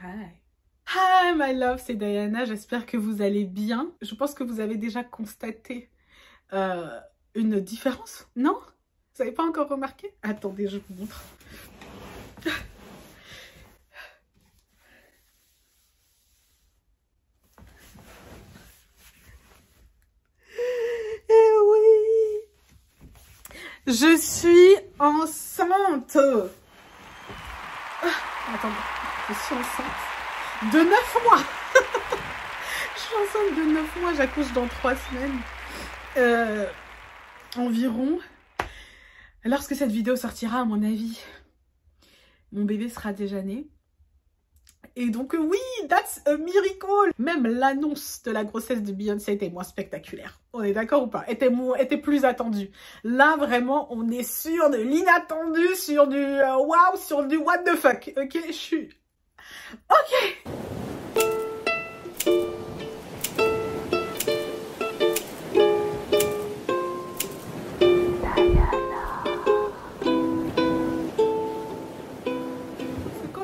Hi. Hi my love, c'est Diana, j'espère que vous allez bien. Je pense que vous avez déjà constaté une différence, non? Vous n'avez pas encore remarqué? Attendez, je vous montre. Eh oui! Je suis enceinte! Attendez, je suis enceinte de 9 mois! Je suis enceinte de 9 mois, j'accouche dans 3 semaines environ. Lorsque cette vidéo sortira, à mon avis, mon bébé sera déjà né. Et donc oui, that's a miracle. Même l'annonce de la grossesse de Beyoncé était moins spectaculaire. On est d'accord ou pas? Était plus attendue. Là, vraiment, on est sur de l'inattendu, sur du wow, sur du what the fuck. Ok, je suis... Ok.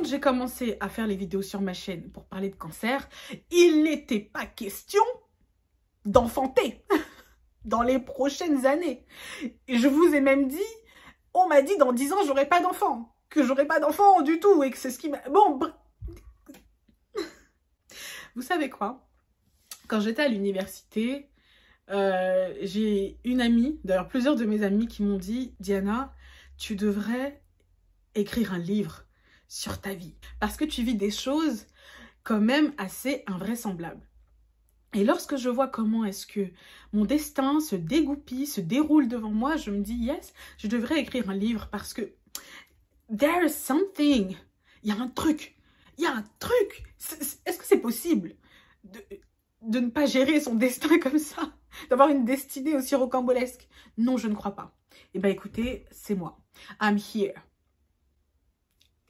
J'ai commencé à faire les vidéos sur ma chaîne pour parler de cancer, il n'était pas question d'enfanter dans les prochaines années. Et je vous ai même dit, on m'a dit dans 10 ans j'aurai pas d'enfant, que j'aurai pas d'enfant du tout et que c'est ce qui m'a... Bon, vous savez quoi? Quand j'étais à l'université, j'ai une amie, d'ailleurs plusieurs de mes amis qui m'ont dit « Diana, tu devrais écrire un livre sur ta vie, parce que tu vis des choses quand même assez invraisemblables. » Et lorsque je vois comment est-ce que mon destin se dégoupille, se déroule devant moi, je me dis, yes, je devrais écrire un livre parce que there is something, il y a un truc, est-ce que c'est possible de ne pas gérer son destin comme ça, d'avoir une destinée aussi rocambolesque? Non, je ne crois pas. Eh bien écoutez, c'est moi. I'm here.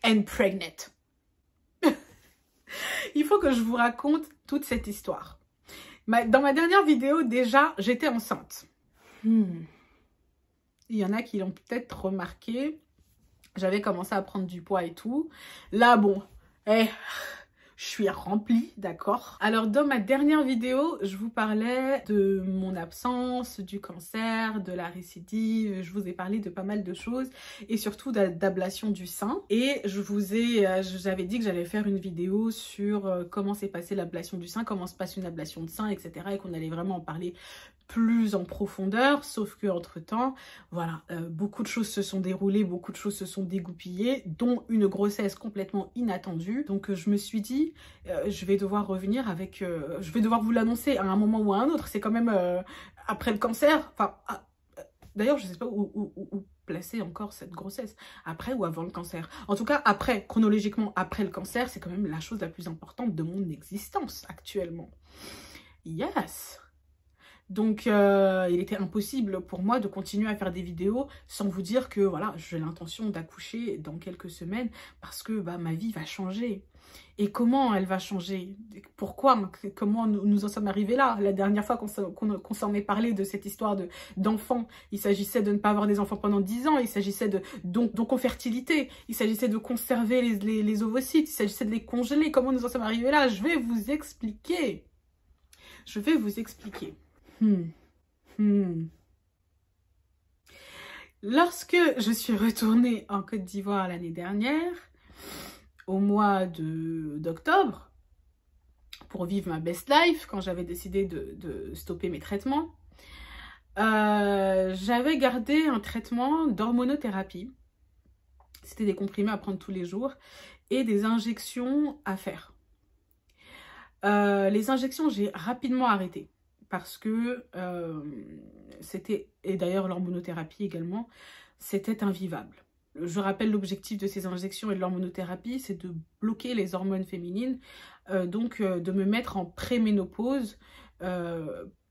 And pregnant. Il faut que je vous raconte toute cette histoire. Dans ma dernière vidéo, déjà, j'étais enceinte. Il y en a qui l'ont peut-être remarqué. J'avais commencé à prendre du poids et tout. Là, bon, je suis remplie, d'accord? Alors, dans ma dernière vidéo, je vous parlais de mon absence, du cancer, de la récidive. Je vous ai parlé de pas mal de choses et surtout d'ablation du sein. Et j'avais dit que j'allais faire une vidéo sur comment s'est passée l'ablation du sein, comment se passe une ablation de sein, etc. Et qu'on allait vraiment en parler plus en profondeur, sauf que entre-temps, voilà, beaucoup de choses se sont déroulées, beaucoup de choses se sont dégoupillées, dont une grossesse complètement inattendue. Donc je me suis dit, je vais devoir revenir avec... je vais devoir vous l'annoncer à un moment ou à un autre. C'est quand même après le cancer. Enfin, d'ailleurs, je ne sais pas où placer encore cette grossesse. Après ou avant le cancer. En tout cas, après, chronologiquement, après le cancer, c'est quand même la chose la plus importante de mon existence actuellement. Yes! Donc, il était impossible pour moi de continuer à faire des vidéos sans vous dire que, voilà, j'ai l'intention d'accoucher dans quelques semaines parce que bah, ma vie va changer. Et comment elle va changer? Pourquoi? Comment nous en sommes arrivés là? La dernière fois qu'on s'en est parlé de cette histoire d'enfants, il s'agissait de ne pas avoir des enfants pendant 10 ans, il s'agissait de d'infertilité, il s'agissait de conserver les ovocytes, il s'agissait de les congeler. Comment nous en sommes arrivés là? Je vais vous expliquer. Je vais vous expliquer. Lorsque je suis retournée en Côte d'Ivoire l'année dernière, au mois d'octobre, pour vivre ma best life, quand j'avais décidé de stopper mes traitements, j'avais gardé un traitement d'hormonothérapie. C'était des comprimés à prendre tous les jours et des injections à faire. Les injections, j'ai rapidement arrêté. Parce que c'était, et d'ailleurs l'hormonothérapie également, c'était invivable. Je rappelle l'objectif de ces injections et de l'hormonothérapie, c'est de bloquer les hormones féminines, donc de me mettre en préménopause.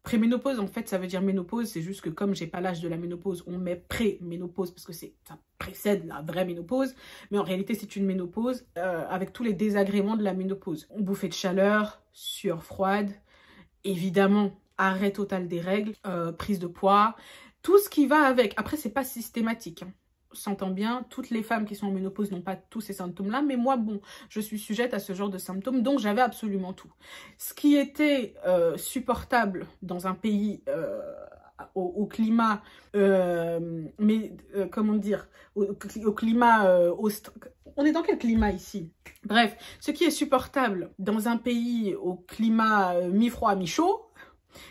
Préménopause, en fait, ça veut dire ménopause, c'est juste que comme j'ai pas l'âge de la ménopause, on met pré-ménopause parce que ça précède la vraie ménopause, mais en réalité c'est une ménopause avec tous les désagréments de la ménopause. Bouffée de chaleur, sueur froide, évidemment, arrêt total des règles, prise de poids, tout ce qui va avec. Après, c'est pas systématique. Hein. s'entend bien, toutes les femmes qui sont en ménopause n'ont pas tous ces symptômes-là, mais moi, bon, je suis sujette à ce genre de symptômes, donc j'avais absolument tout. Ce qui était supportable dans un pays au climat, comment dire, au climat, on est dans quel climat ici? Bref, ce qui est supportable dans un pays au climat mi-froid, mi-chaud,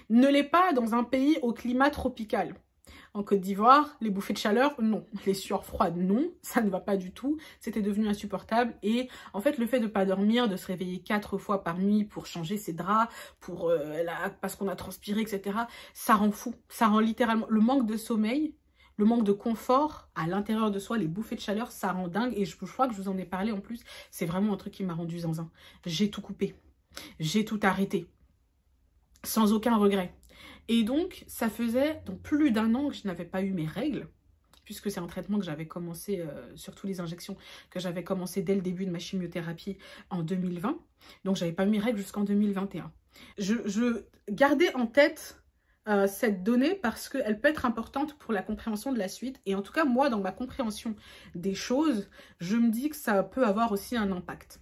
ne l'est pas dans un pays au climat tropical. En Côte d'Ivoire, les bouffées de chaleur, non. Les sueurs froides, non. Ça ne va pas du tout. C'était devenu insupportable. Et en fait, le fait de ne pas dormir, de se réveiller 4 fois par nuit pour changer ses draps, parce qu'on a transpiré, etc., ça rend fou. Ça rend littéralement... Le manque de sommeil, le manque de confort à l'intérieur de soi, les bouffées de chaleur, ça rend dingue. Et je crois que je vous en ai parlé en plus. C'est vraiment un truc qui m'a rendu zinzin. J'ai tout coupé. J'ai tout arrêté. Sans aucun regret. Et donc, ça faisait donc, plus d'1 an que je n'avais pas eu mes règles, puisque c'est un traitement que j'avais commencé, surtout les injections, que j'avais commencé dès le début de ma chimiothérapie en 2020. Donc, j'avais pas eu mes règles jusqu'en 2021. Je gardais en tête cette donnée parce qu'elle peut être importante pour la compréhension de la suite. Et en tout cas, moi, dans ma compréhension des choses, je me dis que ça peut avoir aussi un impact.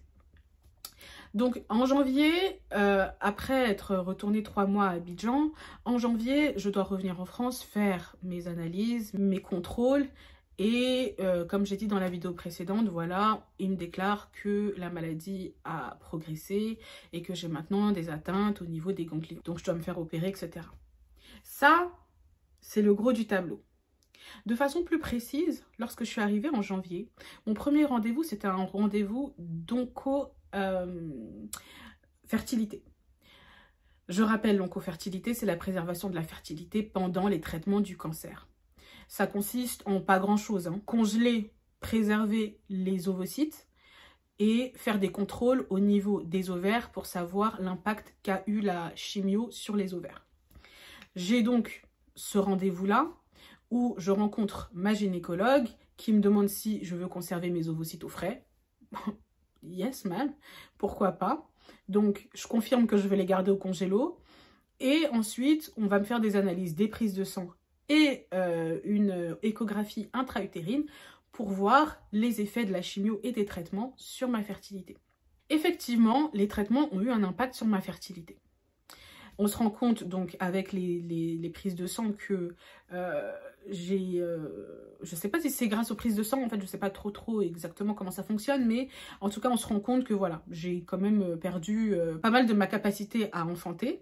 Donc en janvier, après être retournée 3 mois à Abidjan, en janvier, je dois revenir en France, faire mes analyses, mes contrôles. Et comme j'ai dit dans la vidéo précédente, voilà, il me déclare que la maladie a progressé et que j'ai maintenant des atteintes au niveau des ganglions. Donc je dois me faire opérer, etc. Ça, c'est le gros du tableau. De façon plus précise, lorsque je suis arrivée en janvier, mon premier rendez-vous, c'était un rendez-vous d'oncofertilité. Je rappelle, l'oncofertilité, c'est la préservation de la fertilité pendant les traitements du cancer. Ça consiste en pas grand-chose, hein. Congeler, préserver les ovocytes et faire des contrôles au niveau des ovaires pour savoir l'impact qu'a eu la chimio sur les ovaires. J'ai donc ce rendez-vous-là où je rencontre ma gynécologue qui me demande si je veux conserver mes ovocytes au frais. Yes, man, pourquoi pas? Donc, je confirme que je vais les garder au congélo. Et ensuite, on va me faire des analyses, des prises de sang et une échographie intra-utérine pour voir les effets de la chimio et des traitements sur ma fertilité. Effectivement, les traitements ont eu un impact sur ma fertilité. On se rend compte donc avec les prises de sang que je sais pas si c'est grâce aux prises de sang, en fait je sais pas trop exactement comment ça fonctionne, mais en tout cas on se rend compte que voilà, j'ai quand même perdu pas mal de ma capacité à enfanter.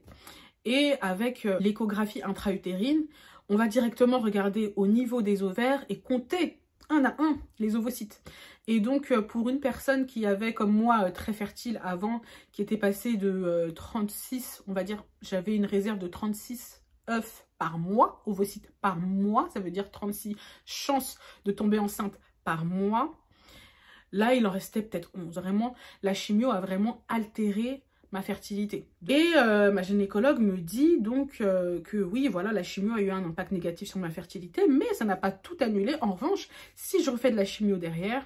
Et avec l'échographie intra-utérine, on va directement regarder au niveau des ovaires et compter un à un les ovocytes. Et donc pour une personne qui avait comme moi très fertile avant, qui était passée de 36, on va dire, j'avais une réserve de 36 œufs par mois, ovocytes par mois, ça veut dire 36 chances de tomber enceinte par mois. Là il en restait peut-être 11. Vraiment, la chimio a vraiment altéré ma fertilité. Et ma gynécologue me dit donc que oui, voilà, la chimio a eu un impact négatif sur ma fertilité, mais ça n'a pas tout annulé. En revanche, si je refais de la chimio derrière,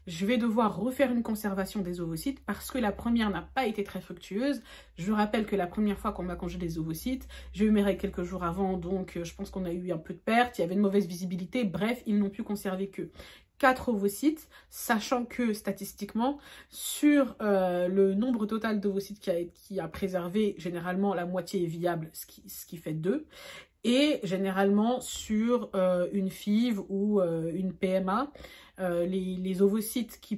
je vais devoir refaire une conservation des ovocytes parce que la première n'a pas été très fructueuse. Je rappelle que la première fois qu'on m'a congelé les ovocytes, j'ai eu mes règles quelques jours avant, donc je pense qu'on a eu un peu de perte, il y avait une mauvaise visibilité, bref, ils n'ont pu conserver que 4 ovocytes, sachant que statistiquement, sur le nombre total d'ovocytes qui a préservé, généralement la moitié est viable, ce qui fait 2. Et généralement sur une FIV ou une PMA, les ovocytes qui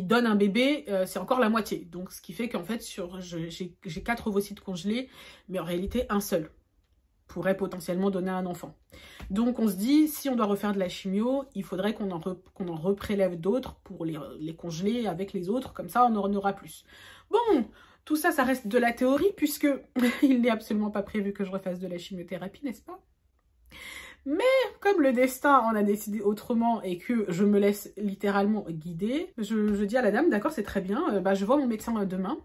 donnent un bébé, c'est encore la moitié. Donc ce qui fait qu'en fait, j'ai 4 ovocytes congelés, mais en réalité un seul pourrait potentiellement donner un enfant. Donc on se dit, si on doit refaire de la chimio, il faudrait qu'on en reprélève d'autres pour les congeler avec les autres, comme ça on en aura plus. Bon, tout ça, ça reste de la théorie, puisque il n'est absolument pas prévu que je refasse de la chimiothérapie, n'est-ce pas? Mais comme le destin en a décidé autrement et que je me laisse littéralement guider, je dis à la dame, d'accord, c'est très bien, je vois mon médecin demain.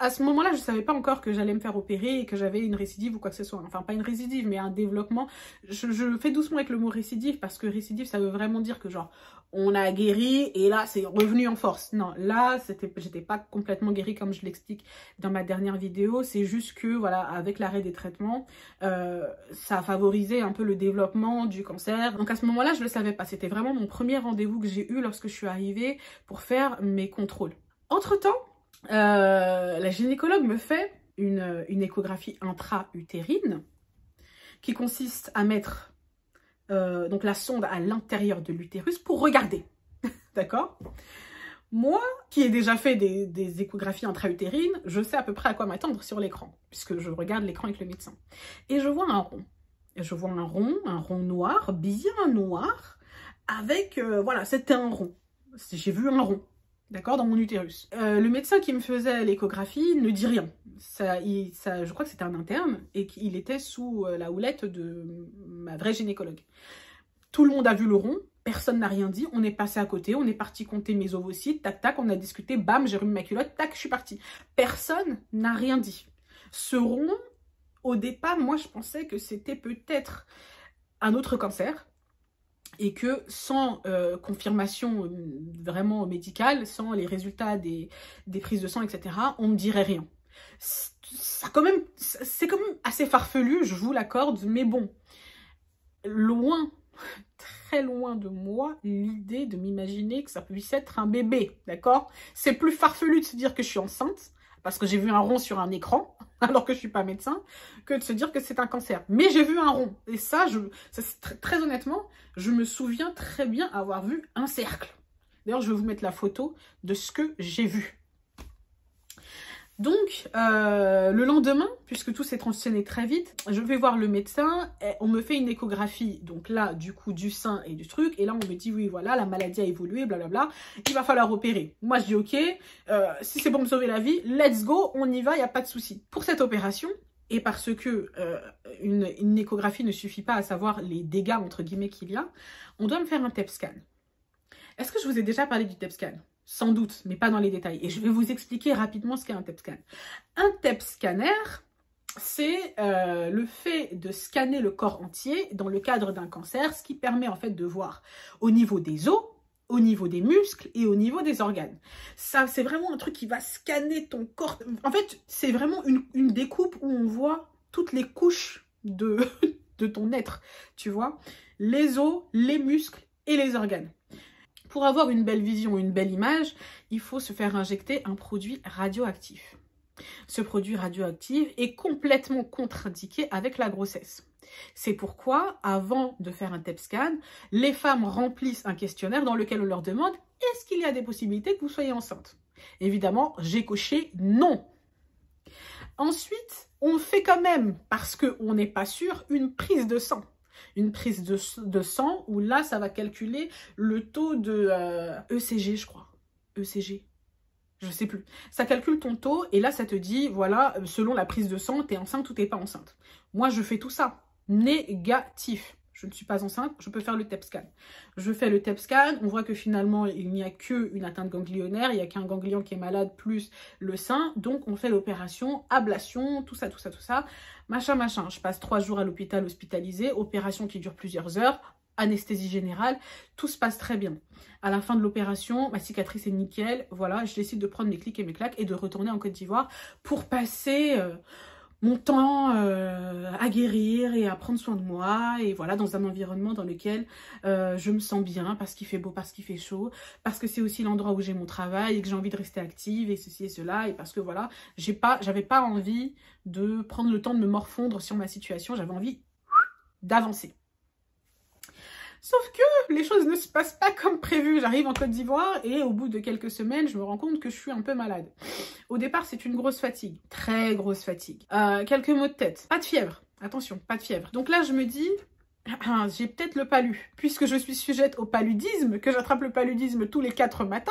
À ce moment-là, je ne savais pas encore que j'allais me faire opérer et que j'avais une récidive ou quoi que ce soit. Enfin, pas une récidive, mais un développement. Je fais doucement avec le mot récidive parce que récidive, ça veut vraiment dire que genre, on a guéri et là, c'est revenu en force. Non, là, j'étais pas complètement guérie comme je l'explique dans ma dernière vidéo. C'est juste que, voilà, avec l'arrêt des traitements, ça a favorisé un peu le développement du cancer. Donc à ce moment-là, je ne le savais pas. C'était vraiment mon premier rendez-vous que j'ai eu lorsque je suis arrivée pour faire mes contrôles. Entre-temps, la gynécologue me fait une échographie intra-utérine qui consiste à mettre donc la sonde à l'intérieur de l'utérus pour regarder. D'accord? Moi, qui ai déjà fait des échographies intra-utérines, je sais à peu près à quoi m'attendre sur l'écran, puisque je regarde l'écran avec le médecin. Et je vois un rond. Je vois un rond noir, bien noir, avec, voilà, c'était un rond. J'ai vu un rond. D'accord, dans mon utérus. Le médecin qui me faisait l'échographie ne dit rien. Je crois que c'était un interne et qu'il était sous la houlette de ma vraie gynécologue. Tout le monde a vu le rond, personne n'a rien dit, on est passé à côté, on est parti compter mes ovocytes, tac tac, on a discuté, bam, j'ai remis ma culotte, tac, je suis partie. Personne n'a rien dit. Ce rond, au départ, moi je pensais que c'était peut-être un autre cancer. Et que sans confirmation vraiment médicale, sans les résultats des prises de sang, etc., on ne dirait rien. C'est quand même assez farfelu, je vous l'accorde, mais bon, loin, très loin de moi, l'idée de m'imaginer que ça puisse être un bébé, d'accord? C'est plus farfelu de se dire que je suis enceinte, parce que j'ai vu un rond sur un écran, alors que je suis pas médecin, que de se dire que c'est un cancer. Mais j'ai vu un rond. Et ça, très honnêtement, je me souviens très bien avoir vu un cercle. D'ailleurs, je vais vous mettre la photo de ce que j'ai vu. Donc, le lendemain, puisque tout s'est enchaîné très vite, je vais voir le médecin, on me fait une échographie, donc là, du coup, du sein et du truc, et là, on me dit, oui, voilà, la maladie a évolué, blablabla, il va falloir opérer. Moi, je dis, ok, si c'est pour me sauver la vie, let's go, on y va, il n'y a pas de souci. Pour cette opération, et parce que une échographie ne suffit pas à savoir les dégâts, entre guillemets, qu'il y a, on doit me faire un TEP scan. Est-ce que je vous ai déjà parlé du TEP scan ? Sans doute, mais pas dans les détails. Et je vais vous expliquer rapidement ce qu'est un TEP scan. Un TEP scanner, c'est le fait de scanner le corps entier dans le cadre d'un cancer, ce qui permet en fait de voir au niveau des os, au niveau des muscles et au niveau des organes. Ça, c'est vraiment un truc qui va scanner ton corps. En fait, c'est vraiment une découpe où on voit toutes les couches de ton être, tu vois. Les os, les muscles et les organes. Pour avoir une belle vision, une belle image, il faut se faire injecter un produit radioactif. Ce produit radioactif est complètement contre-indiqué avec la grossesse. C'est pourquoi, avant de faire un TEP scan, les femmes remplissent un questionnaire dans lequel on leur demande « Est-ce qu'il y a des possibilités que vous soyez enceinte ?» Évidemment, j'ai coché « Non ». Ensuite, on fait quand même, parce qu'on n'est pas sûr, une prise de sang. Une prise de sang où là, ça va calculer le taux de ECG, je crois. ECG, je sais plus. Ça calcule ton taux et là, ça te dit, voilà, selon la prise de sang, t'es enceinte ou t'es pas enceinte. Moi, je fais tout ça. Négatif. Je ne suis pas enceinte, je peux faire le TEP scan. Je fais le TEP scan, on voit que finalement, il n'y a qu'une atteinte ganglionnaire, il n'y a qu'un ganglion qui est malade plus le sein. Donc, on fait l'opération, ablation, tout ça, machin, machin. Je passe 3 jours à l'hôpital hospitalisé, opération qui dure plusieurs heures, anesthésie générale, tout se passe très bien. À la fin de l'opération, ma cicatrice est nickel, voilà, je décide de prendre mes clics et mes claques et de retourner en Côte d'Ivoire pour passer mon temps à guérir et à prendre soin de moi, et voilà, dans un environnement dans lequel je me sens bien, parce qu'il fait beau, parce qu'il fait chaud, parce que c'est aussi l'endroit où j'ai mon travail et que j'ai envie de rester active et ceci et cela, et parce que voilà, j'avais pas envie de prendre le temps de me morfondre sur ma situation, j'avais envie d'avancer. Sauf que les choses ne se passent pas comme prévu. J'arrive en Côte d'Ivoire et au bout de quelques semaines, je me rends compte que je suis un peu malade. Au départ, c'est une grosse fatigue, très grosse fatigue. Quelques maux de tête, pas de fièvre, attention, pas de fièvre. Donc là, je me dis, j'ai peut-être le palu, puisque je suis sujette au paludisme, que j'attrape le paludisme tous les 4 matins.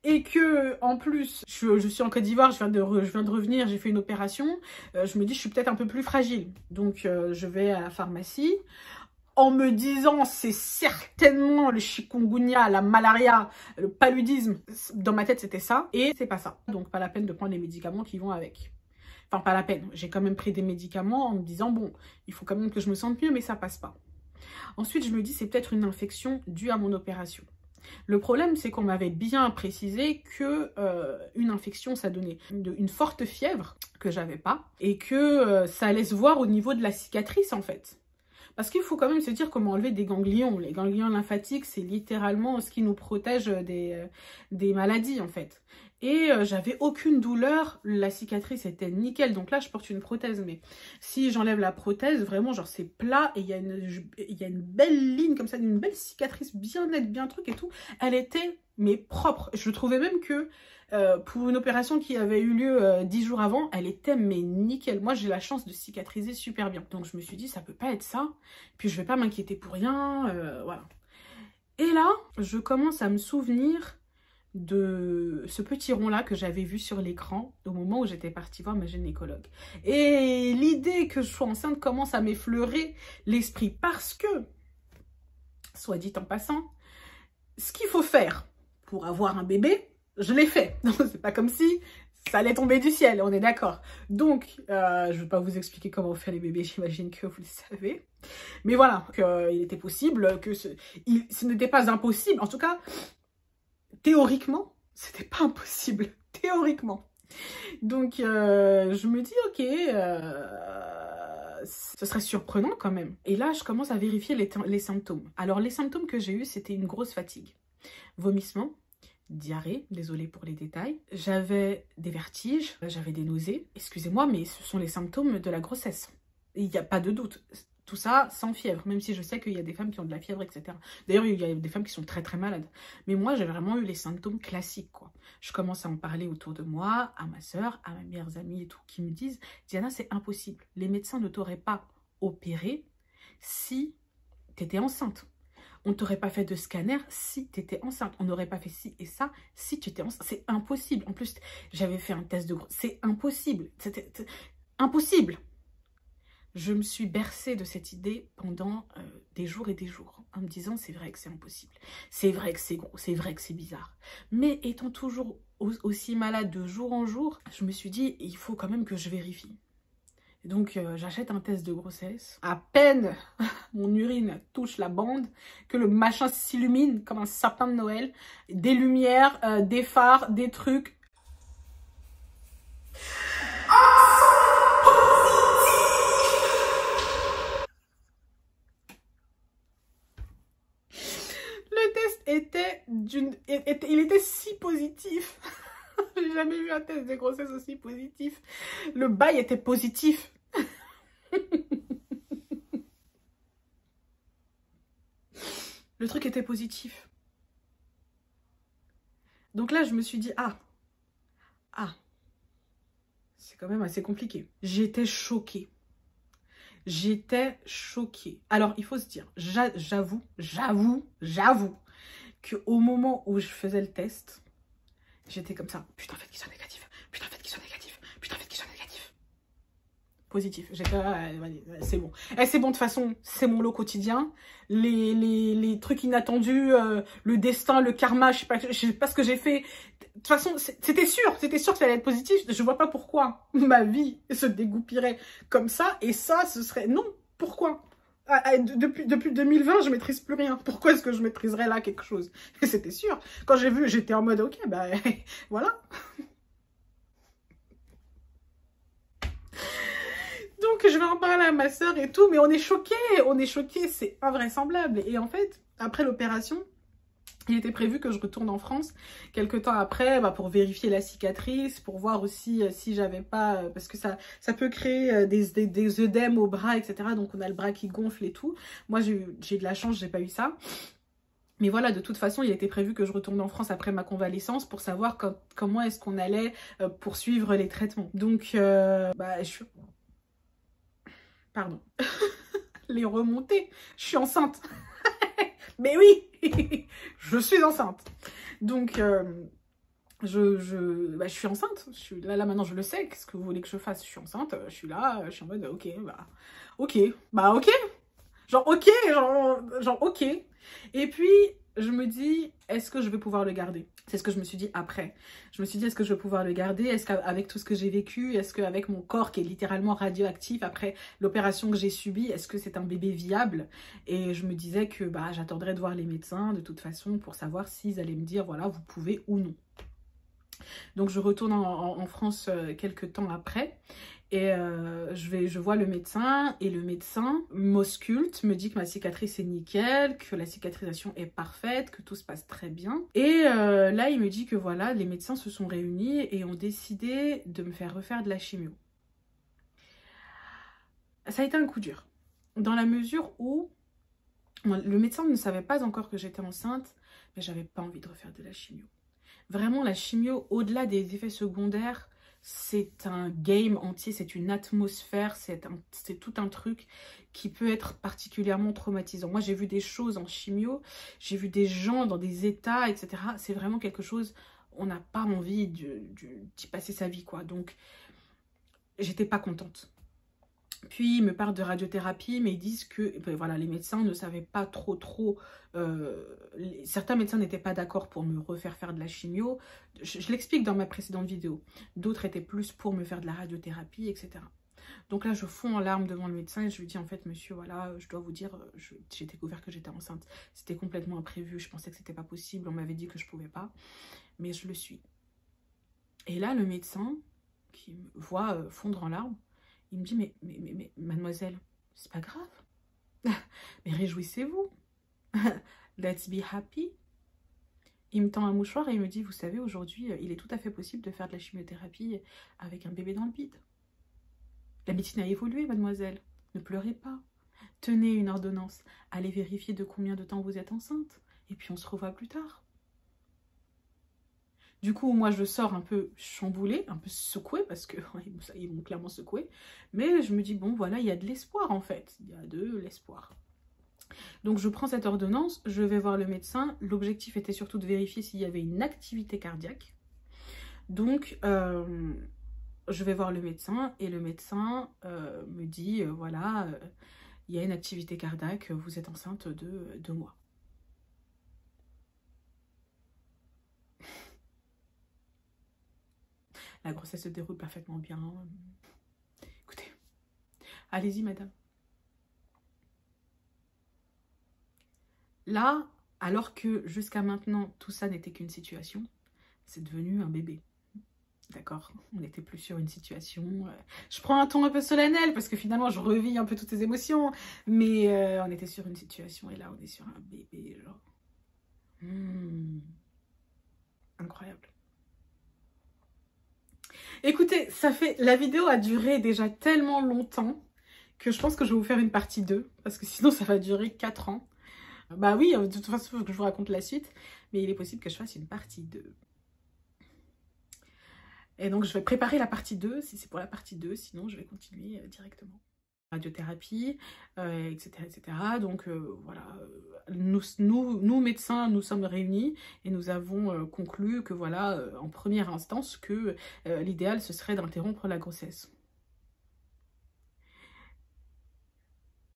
Et que, en plus, je suis en Côte d'Ivoire, je viens de revenir, j'ai fait une opération. Je me dis, je suis peut-être un peu plus fragile. Donc, je vais à la pharmacie. en me disant c'est certainement le chikungunya, la malaria, le paludisme. Dans ma tête, c'était ça. Et c'est pas ça. Donc, pas la peine de prendre les médicaments qui vont avec. Enfin, pas la peine. J'ai quand même pris des médicaments en me disant, bon, il faut quand même que je me sente mieux, mais ça passe pas. Ensuite, je me dis, c'est peut-être une infection due à mon opération. Le problème, c'est qu'on m'avait bien précisé que une infection, ça donnait une forte fièvre que j'avais pas et que ça allait se voir au niveau de la cicatrice, en fait. Parce qu'il faut quand même se dire comment enlever des ganglions. Les ganglions lymphatiques, c'est littéralement ce qui nous protège des maladies, en fait. Et j'avais aucune douleur, la cicatrice était nickel. Donc là, je porte une prothèse, mais si j'enlève la prothèse, vraiment, genre, c'est plat et il y a une belle ligne comme ça, une belle cicatrice bien nette, bien truc et tout. Elle était, mais propre. Je trouvais même que pour une opération qui avait eu lieu 10 jours avant, elle était, mais nickel. Moi, j'ai la chance de cicatriser super bien. Donc, je me suis dit, ça peut pas être ça. Puis, je vais pas m'inquiéter pour rien, voilà. Et là, je commence à me souvenir de ce petit rond-là que j'avais vu sur l'écran au moment où j'étais partie voir ma gynécologue. Et l'idée que je sois enceinte commence à m'effleurer l'esprit parce que, soit dit en passant, ce qu'il faut faire pour avoir un bébé, je l'ai fait. C'est pas comme si ça allait tomber du ciel, on est d'accord. Donc, je vais pas vous expliquer comment on fait les bébés, j'imagine que vous le savez. Mais voilà, il était possible, que ce n'était pas impossible, en tout cas, théoriquement, c'était pas impossible, théoriquement. Donc, je me dis, ok, ce serait surprenant quand même. Et là, je commence à vérifier les symptômes. Alors, les symptômes que j'ai eus, c'était une grosse fatigue. Vomissements, diarrhée, désolée pour les détails. J'avais des vertiges, j'avais des nausées. Excusez-moi, mais ce sont les symptômes de la grossesse. Il n'y a pas de doute. Tout ça sans fièvre, même si je sais qu'il y a des femmes qui ont de la fièvre, etc. D'ailleurs, il y a des femmes qui sont très très malades. Mais moi, j'ai vraiment eu les symptômes classiques, quoi. Je commence à en parler autour de moi, à ma soeur, à mes meilleures amies et tout, qui me disent « Diana, c'est impossible. Les médecins ne t'auraient pas opéré si tu étais enceinte. On ne t'aurait pas fait de scanner si tu étais enceinte. On n'aurait pas fait ci et ça si tu étais enceinte. C'est impossible. En plus, j'avais fait un test de grossesse. C'est impossible. C'était impossible. » Je me suis bercée de cette idée pendant des jours et des jours, en me disant c'est vrai que c'est impossible, c'est vrai que c'est gros, c'est vrai que c'est bizarre. Mais étant toujours aussi malade de jour en jour, je me suis dit il faut quand même que je vérifie. Et donc j'achète un test de grossesse. À peine mon urine touche la bande que le machin s'illumine comme un sapin de Noël. Des lumières, des phares, des trucs. Il était si positif. J'ai jamais vu un test de grossesse aussi positif. Le bail était positif. Le truc était positif. Donc là, je me suis dit, c'est quand même assez compliqué. J'étais choquée. J'étais choquée. Alors, il faut se dire, j'avoue qu'au moment où je faisais le test, j'étais comme ça. Putain, faites qu'il soit négatif. Putain, faites qu'il soit négatif. Putain, faites qu'il soit négatif. Positif. J'étais c'est bon. C'est bon, de toute façon, c'est mon lot quotidien. Les trucs inattendus, le destin, le karma, je sais pas ce que j'ai fait. De toute façon, c'était sûr que ça allait être positif. Je vois pas pourquoi ma vie se dégoupillerait comme ça. Et ça, ce serait... Non, pourquoi? Depuis 2020, je maîtrise plus rien. Pourquoi est-ce que je maîtriserais là quelque chose? C'était sûr. Quand j'ai vu, j'étais en mode, ok, bah voilà. Donc, je vais en parler à ma soeur et tout, mais on est choqués, c'est invraisemblable. Et en fait, après l'opération, il était prévu que je retourne en France quelques temps après pour vérifier la cicatrice, pour voir aussi si j'avais pas... Parce que ça peut créer des œdèmes au bras, etc. Donc on a le bras qui gonfle et tout. Moi j'ai eu de la chance, j'ai pas eu ça. Mais voilà, de toute façon, il était prévu que je retourne en France après ma convalescence pour savoir comment est-ce qu'on allait poursuivre les traitements. Donc, Pardon. Les remontées. Je suis enceinte. Mais oui, je suis enceinte. Donc, je suis enceinte. Je suis là maintenant, je le sais. Qu'est-ce que vous voulez que je fasse? Je suis enceinte. Je suis là. Je suis en mode, ok. Genre ok, genre ok. Et puis je me dis, est-ce que je vais pouvoir le garder? C'est ce que je me suis dit après. Je me suis dit, est-ce que je vais pouvoir le garder? Est-ce qu'avec tout ce que j'ai vécu, est-ce qu'avec mon corps qui est littéralement radioactif après l'opération que j'ai subie, est-ce que c'est un bébé viable? Et je me disais que bah, j'attendrais de voir les médecins de toute façon pour savoir s'ils allaient me dire, voilà, vous pouvez ou non. Donc je retourne en France quelques temps après. Et je vois le médecin et le médecin m'ausculte, me dit que ma cicatrice est nickel, que la cicatrisation est parfaite, que tout se passe très bien. Et là, il me dit que voilà, les médecins se sont réunis et ont décidé de me faire refaire de la chimio. Ça a été un coup dur, dans la mesure où le médecin ne savait pas encore que j'étais enceinte, mais j'avais pas envie de refaire de la chimio. Vraiment, la chimio, au-delà des effets secondaires, c'est un game entier, c'est une atmosphère, c'est tout un truc qui peut être particulièrement traumatisant. Moi, j'ai vu des choses en chimio, j'ai vu des gens dans des états, etc. C'est vraiment quelque chose, on n'a pas envie d'y passer sa vie, quoi. Donc, j'étais pas contente. Puis ils me parlent de radiothérapie, mais ils disent que ben voilà, les médecins ne savaient pas trop. Certains médecins n'étaient pas d'accord pour me refaire faire de la chimio. Je l'explique dans ma précédente vidéo. D'autres étaient plus pour me faire de la radiothérapie, etc. Donc là, je fonds en larmes devant le médecin et je lui dis en fait, monsieur, voilà, je dois vous dire, j'ai découvert que j'étais enceinte. C'était complètement imprévu. Je pensais que c'était pas possible. On m'avait dit que je pouvais pas, mais je le suis. Et là, le médecin qui me voit fondre en larmes, il me dit, mais mademoiselle, c'est pas grave. Mais réjouissez-vous. Let's be happy. Il me tend un mouchoir et il me dit, vous savez, aujourd'hui, il est tout à fait possible de faire de la chimiothérapie avec un bébé dans le bide. La médecine a évolué, mademoiselle. Ne pleurez pas. Tenez une ordonnance. Allez vérifier de combien de temps vous êtes enceinte. Et puis on se revoit plus tard. Du coup, moi, je sors un peu chamboulée, un peu secouée, parce qu'ils m'ont clairement secouée. Mais je me dis, bon, voilà, il y a de l'espoir, en fait. Il y a de l'espoir. Donc, je prends cette ordonnance, je vais voir le médecin. L'objectif était surtout de vérifier s'il y avait une activité cardiaque. Donc, je vais voir le médecin, et le médecin me dit, voilà, il y a une activité cardiaque, vous êtes enceinte de 2 mois. La grossesse se déroule parfaitement bien. Écoutez, allez-y, madame. Là, alors que jusqu'à maintenant, tout ça n'était qu'une situation, c'est devenu un bébé. D'accord? On n'était plus sur une situation... je prends un ton un peu solennel parce que finalement, je revis un peu toutes les émotions. Mais on était sur une situation et là, on est sur un bébé, genre... Incroyable. Écoutez, la vidéo a duré déjà tellement longtemps que je pense que je vais vous faire une partie 2. Parce que sinon, ça va durer 4 ans. Bah oui, de toute façon, il faut que je vous raconte la suite. Mais il est possible que je fasse une partie 2. Et donc, je vais préparer la partie 2, si c'est pour la partie 2. Sinon, je vais continuer directement. Radiothérapie, etc., etc. Donc, voilà. Nous, médecins, nous sommes réunis et nous avons conclu que, voilà, en première instance, que l'idéal, ce serait d'interrompre la grossesse.